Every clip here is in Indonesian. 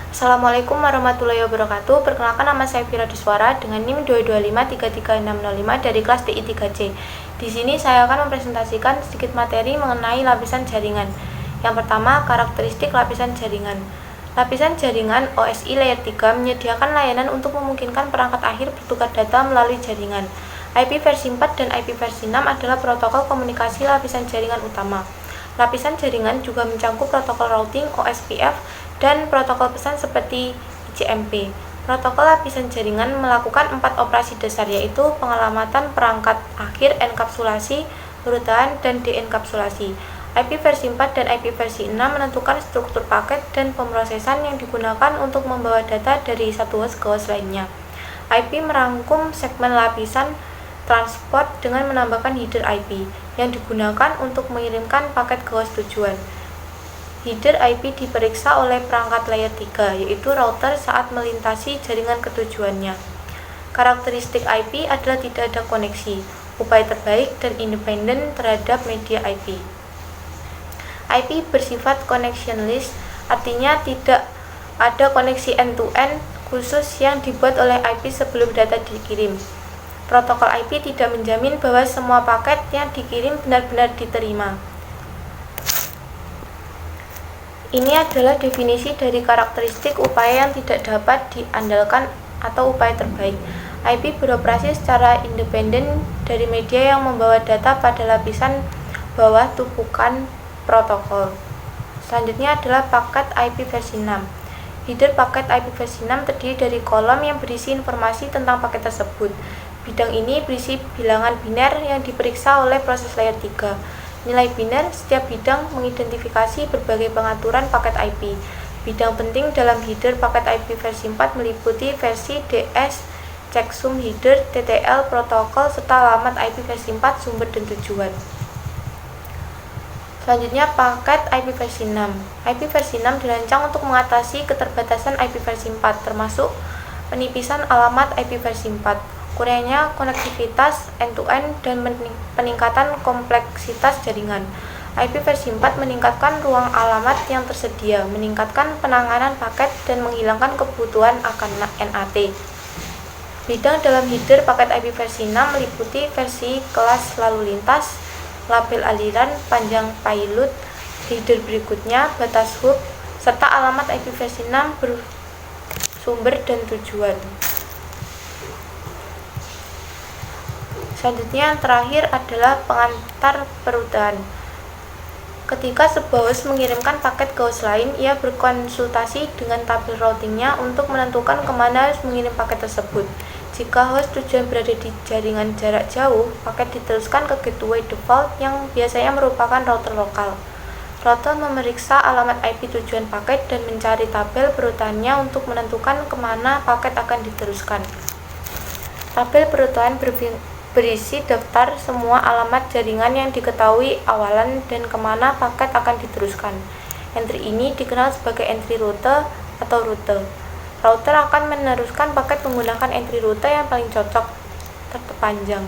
Assalamualaikum warahmatullahi wabarakatuh. Perkenalkan, nama saya Vira Diswara dengan NIM 225333605 dari kelas TI 3C. Di sini saya akan mempresentasikan sedikit materi mengenai lapisan jaringan. Yang pertama, karakteristik lapisan jaringan. Lapisan jaringan OSI Layer 3 menyediakan layanan untuk memungkinkan perangkat akhir bertukar data melalui jaringan. IP versi 4 dan IP versi 6 adalah protokol komunikasi lapisan jaringan utama. Lapisan jaringan juga mencakup protokol routing OSPF dan protokol pesan seperti ICMP. Protokol lapisan jaringan melakukan 4 operasi dasar, yaitu pengelamatan perangkat akhir, enkapsulasi, urutan, dan deenkapsulasi. IP versi 4 dan IP versi 6 menentukan struktur paket dan pemrosesan yang digunakan untuk membawa data dari satu host ke host lainnya. IP merangkum segmen lapisan transport dengan menambahkan header IP yang digunakan untuk mengirimkan paket ke host tujuan. Header IP diperiksa oleh perangkat layer 3, yaitu router saat melintasi jaringan ketujuannya. Karakteristik IP adalah tidak ada koneksi, upaya terbaik dan independen terhadap media IP. IP bersifat connectionless, artinya tidak ada koneksi end-to-end khusus yang dibuat oleh IP sebelum data dikirim. Protokol IP tidak menjamin bahwa semua paket yang dikirim benar-benar diterima. Ini adalah definisi dari karakteristik upaya yang tidak dapat diandalkan atau upaya terbaik. IP beroperasi secara independen dari media yang membawa data pada lapisan bawah tumpukan protokol. Selanjutnya adalah paket IP versi 6. Header paket IP versi 6 terdiri dari kolom yang berisi informasi tentang paket tersebut. Bidang ini berisi bilangan biner yang diperiksa oleh proses layer 3. Nilai biner setiap bidang mengidentifikasi berbagai pengaturan paket IP. Bidang penting dalam header paket IP versi 4 meliputi versi DS, checksum header, TTL, protokol, serta alamat IP versi 4, sumber dan tujuan. Selanjutnya, paket IP versi 6. IP versi 6 dirancang untuk mengatasi keterbatasan IP versi 4, termasuk penipisan alamat IP versi 4. Kurangnya konektivitas end-to-end dan peningkatan kompleksitas jaringan. IP versi 4 meningkatkan ruang alamat yang tersedia, meningkatkan penanganan paket, dan menghilangkan kebutuhan akan NAT. Bidang dalam header paket IP versi 6 meliputi versi kelas lalu lintas, label aliran, panjang payload, header berikutnya, batas hub, serta alamat IP versi 6 bersumber dan tujuan. Selanjutnya, yang terakhir adalah pengantar perutan. Ketika sebuah host mengirimkan paket ke host lain, ia berkonsultasi dengan tabel routingnya untuk menentukan kemana harus mengirim paket tersebut. Jika host tujuan berada di jaringan jarak jauh, paket diteruskan ke gateway default yang biasanya merupakan router lokal. Router memeriksa alamat IP tujuan paket dan mencari tabel perutannya untuk menentukan kemana paket akan diteruskan. Tabel perutan berisi daftar semua alamat jaringan yang diketahui awalan dan kemana paket akan diteruskan. Entry ini dikenal sebagai entry rute atau rute. Router akan meneruskan paket menggunakan entry rute yang paling cocok terpanjang.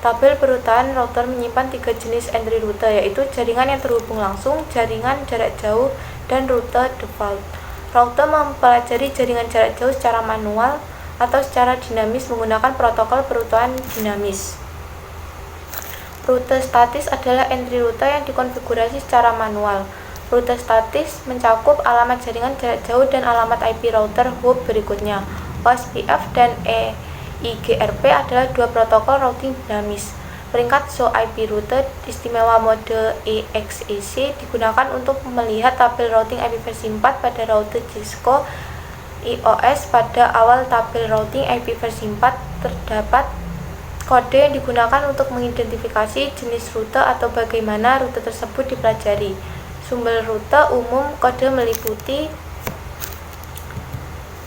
Tabel perutan router menyimpan 3 jenis entry rute, yaitu jaringan yang terhubung langsung, jaringan jarak jauh, dan rute default. Router mempelajari jaringan jarak jauh secara manual atau secara dinamis menggunakan protokol perutan dinamis. Rute statis adalah entry rute yang dikonfigurasi secara manual. Rute statis mencakup alamat jaringan jarak jauh dan alamat IP router hub berikutnya. OSPF dan EIGRP adalah dua protokol routing dinamis. Peringkat show IP rute istimewa mode EXEC digunakan untuk melihat tabel routing IP versi 4 pada router Cisco iOS. Pada awal tabel routing IP versi 4 terdapat kode yang digunakan untuk mengidentifikasi jenis rute atau bagaimana rute tersebut dipelajari. Sumber rute umum kode meliputi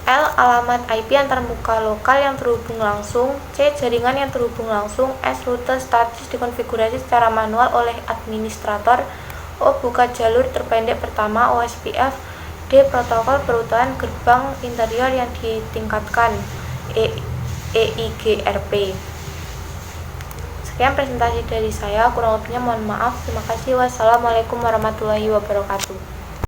L. Alamat IP antarmuka lokal yang terhubung langsung, C. Jaringan yang terhubung langsung, S. Rute statis dikonfigurasi secara manual oleh administrator, O. Buka jalur terpendek pertama OSPF, D. Protokol perutan gerbang interior yang ditingkatkan EIGRP. Sekian presentasi dari saya, kurang lebihnya mohon maaf. Terima kasih. Wassalamualaikum warahmatullahi wabarakatuh.